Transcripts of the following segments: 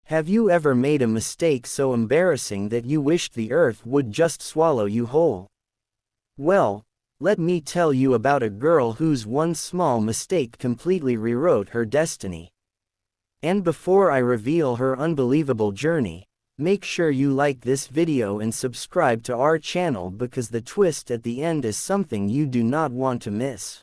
Have you ever made a mistake so embarrassing that you wished the earth would just swallow you whole? Well, let me tell you about a girl whose one small mistake completely rewrote her destiny. And before I reveal her unbelievable journey, make sure you like this video and subscribe to our channel because the twist at the end is something you do not want to miss.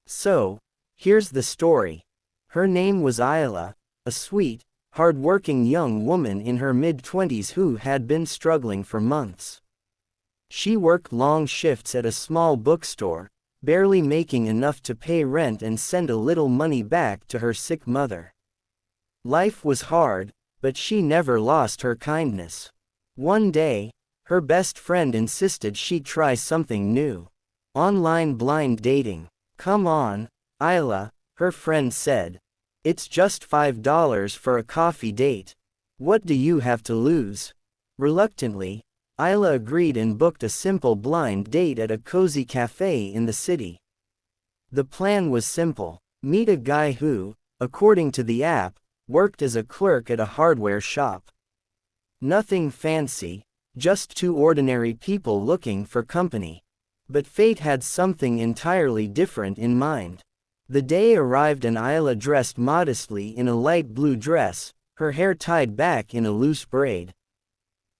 So, here's the story. Her name was Isla, a sweet, hard-working young woman in her mid-20s who had been struggling for months. She worked long shifts at a small bookstore, barely making enough to pay rent and send a little money back to her sick mother. Life was hard, but she never lost her kindness. One day, her best friend insisted she try something new. Online blind dating. Come on, Isla, her friend said. It's just $5 for a coffee date. What do you have to lose? Reluctantly, Isla agreed and booked a simple blind date at a cozy cafe in the city. The plan was simple. Meet a guy who, according to the app, worked as a clerk at a hardware shop. Nothing fancy, just two ordinary people looking for company. But fate had something entirely different in mind. The day arrived and Isla dressed modestly in a light blue dress, her hair tied back in a loose braid.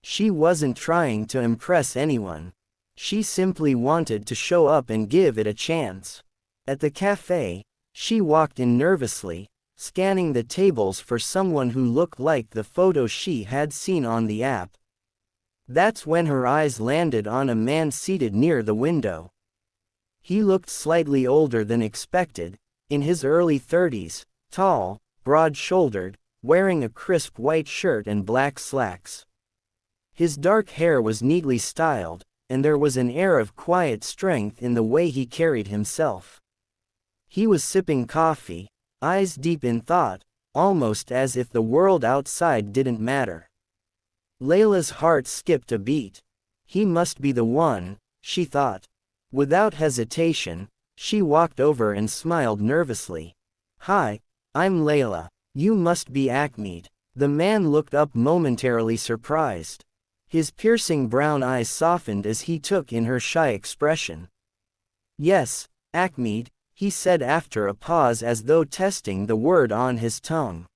She wasn't trying to impress anyone. She simply wanted to show up and give it a chance. At the cafe, she walked in nervously, scanning the tables for someone who looked like the photo she had seen on the app. That's when her eyes landed on a man seated near the window. He looked slightly older than expected, in his early 30s, tall, broad-shouldered, wearing a crisp white shirt and black slacks. His dark hair was neatly styled, and there was an air of quiet strength in the way he carried himself. He was sipping coffee, eyes deep in thought, almost as if the world outside didn't matter. Layla's heart skipped a beat. He must be the one, she thought. Without hesitation, she walked over and smiled nervously. Hi, I'm Layla. You must be Ahmed. The man looked up momentarily surprised. His piercing brown eyes softened as he took in her shy expression. Yes, Ahmed, he said after a pause as though testing the word on his tongue.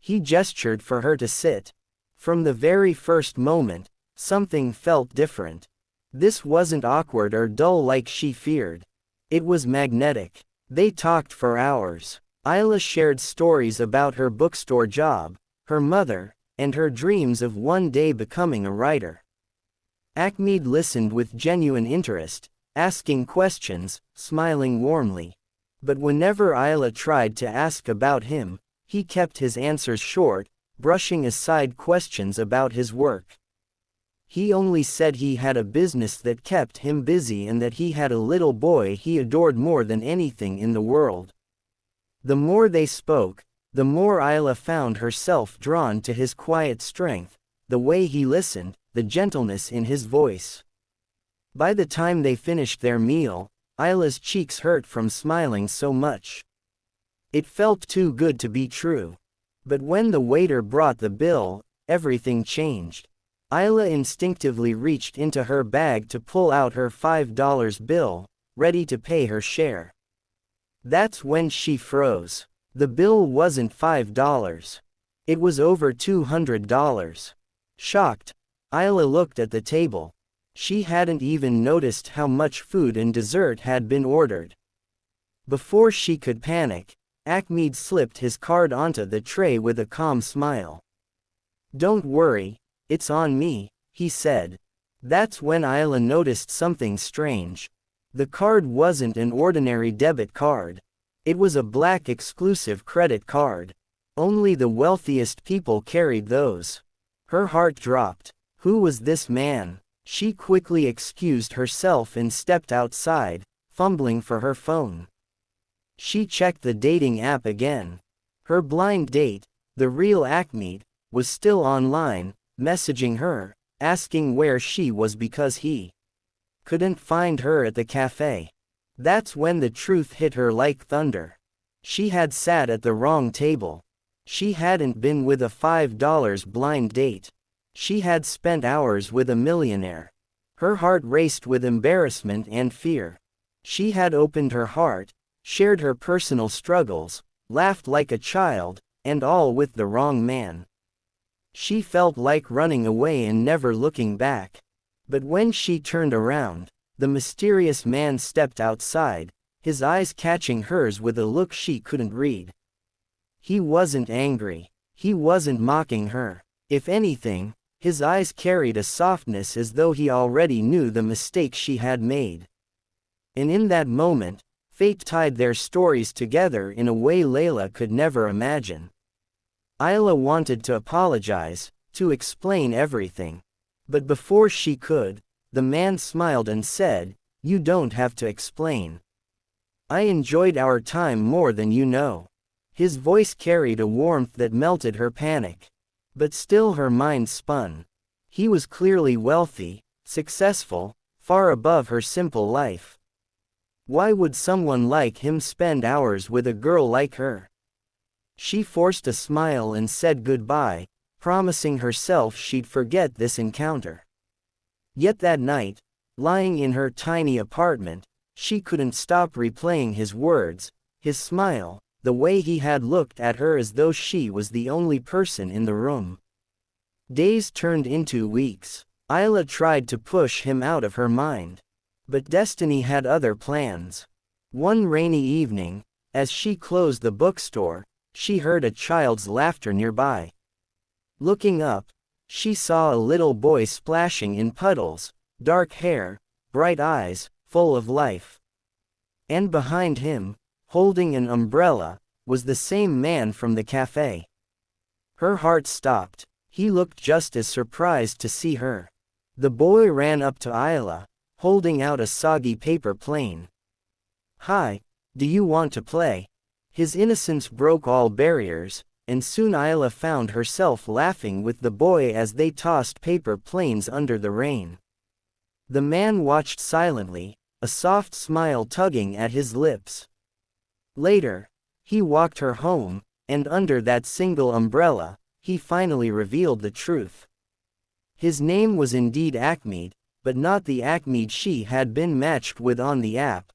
He gestured for her to sit. From the very first moment, something felt different. This wasn't awkward or dull like she feared. It was magnetic. They talked for hours. Isla shared stories about her bookstore job, her mother, and her dreams of one day becoming a writer. Ahmed listened with genuine interest, asking questions, smiling warmly. But whenever Isla tried to ask about him, he kept his answers short, brushing aside questions about his work. He only said he had a business that kept him busy and that he had a little boy he adored more than anything in the world. The more they spoke, the more Isla found herself drawn to his quiet strength, the way he listened, the gentleness in his voice. By the time they finished their meal, Isla's cheeks hurt from smiling so much. It felt too good to be true. But when the waiter brought the bill, everything changed. Isla instinctively reached into her bag to pull out her $5 bill, ready to pay her share. That's when she froze. The bill wasn't $5. It was over $200. Shocked, Isla looked at the table. She hadn't even noticed how much food and dessert had been ordered. Before she could panic, Ahmed slipped his card onto the tray with a calm smile. Don't worry, it's on me, he said. That's when Isla noticed something strange. The card wasn't an ordinary debit card. It was a black exclusive credit card. Only the wealthiest people carried those. Her heart dropped. Who was this man? She quickly excused herself and stepped outside, fumbling for her phone. She checked the dating app again. Her blind date, the real Ahmed, was still online, messaging her, asking where she was because he couldn't find her at the cafe. That's when the truth hit her like thunder. She had sat at the wrong table. She hadn't been with a $5 blind date. She had spent hours with a millionaire. Her heart raced with embarrassment and fear. She had opened her heart, shared her personal struggles, laughed like a child, and all with the wrong man. She felt like running away and never looking back. But when she turned around, the mysterious man stepped outside, his eyes catching hers with a look she couldn't read. He wasn't angry. He wasn't mocking her. If anything, his eyes carried a softness as though he already knew the mistake she had made. And in that moment, fate tied their stories together in a way Layla could never imagine. Isla wanted to apologize, to explain everything. But before she could, the man smiled and said, "You don't have to explain. I enjoyed our time more than you know." His voice carried a warmth that melted her panic. But still her mind spun. He was clearly wealthy, successful, far above her simple life. Why would someone like him spend hours with a girl like her? She forced a smile and said goodbye, promising herself she'd forget this encounter. Yet that night, lying in her tiny apartment, she couldn't stop replaying his words, his smile, the way he had looked at her as though she was the only person in the room. Days turned into weeks. Isla tried to push him out of her mind. But destiny had other plans. One rainy evening, as she closed the bookstore, she heard a child's laughter nearby. Looking up, she saw a little boy splashing in puddles, dark hair, bright eyes, full of life. And behind him, holding an umbrella, was the same man from the cafe. Her heart stopped. He looked just as surprised to see her. The boy ran up to Isla, holding out a soggy paper plane. "Hi, do you want to play?" His innocence broke all barriers, and soon Isla found herself laughing with the boy as they tossed paper planes under the rain. The man watched silently, a soft smile tugging at his lips. Later, he walked her home, and under that single umbrella, he finally revealed the truth. His name was indeed Ahmed, but not the Ahmed she had been matched with on the app.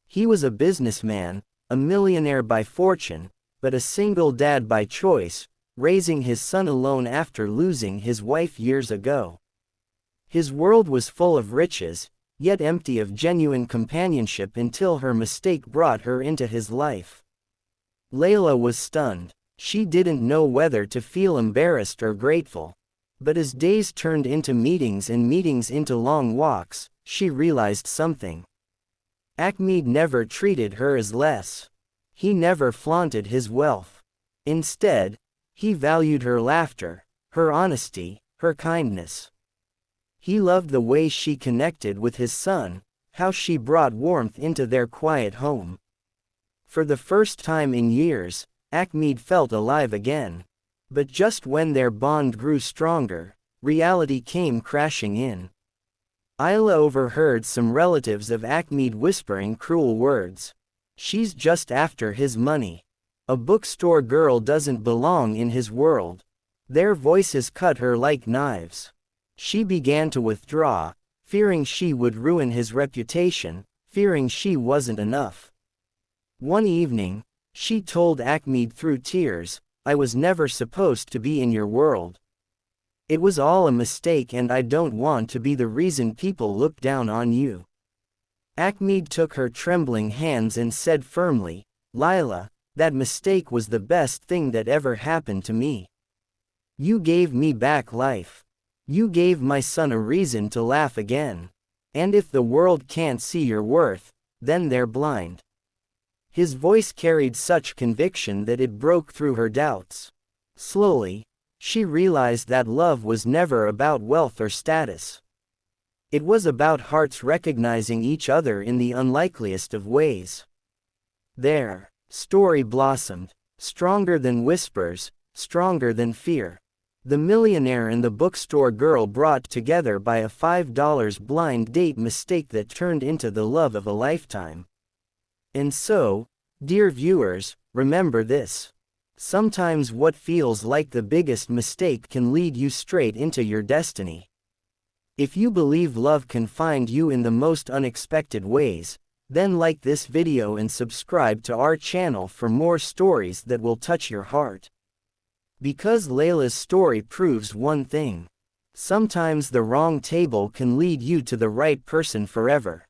He was a businessman, a millionaire by fortune, but a single dad by choice, raising his son alone after losing his wife years ago. His world was full of riches, yet empty of genuine companionship until her mistake brought her into his life. Layla was stunned. She didn't know whether to feel embarrassed or grateful. But as days turned into meetings and meetings into long walks, she realized something. Ahmed never treated her as less. He never flaunted his wealth. Instead, he valued her laughter, her honesty, her kindness. He loved the way she connected with his son, how she brought warmth into their quiet home. For the first time in years, Ahmed felt alive again. But just when their bond grew stronger, reality came crashing in. Isla overheard some relatives of Ahmed whispering cruel words. "She's just after his money. A bookstore girl doesn't belong in his world." Their voices cut her like knives. She began to withdraw, fearing she would ruin his reputation, fearing she wasn't enough. One evening, she told Ahmed through tears, "I was never supposed to be in your world. It was all a mistake and I don't want to be the reason people look down on you." Ahmed took her trembling hands and said firmly, "Layla, that mistake was the best thing that ever happened to me. You gave me back life. You gave my son a reason to laugh again. And if the world can't see your worth, then they're blind." His voice carried such conviction that it broke through her doubts. Slowly, she realized that love was never about wealth or status. It was about hearts recognizing each other in the unlikeliest of ways. Their story blossomed, stronger than whispers, stronger than fear. The millionaire and the bookstore girl brought together by a $5 blind date mistake that turned into the love of a lifetime. And so, dear viewers, remember this. Sometimes what feels like the biggest mistake can lead you straight into your destiny. If you believe love can find you in the most unexpected ways, then like this video and subscribe to our channel for more stories that will touch your heart. Because Layla's story proves one thing. Sometimes the wrong table can lead you to the right person forever.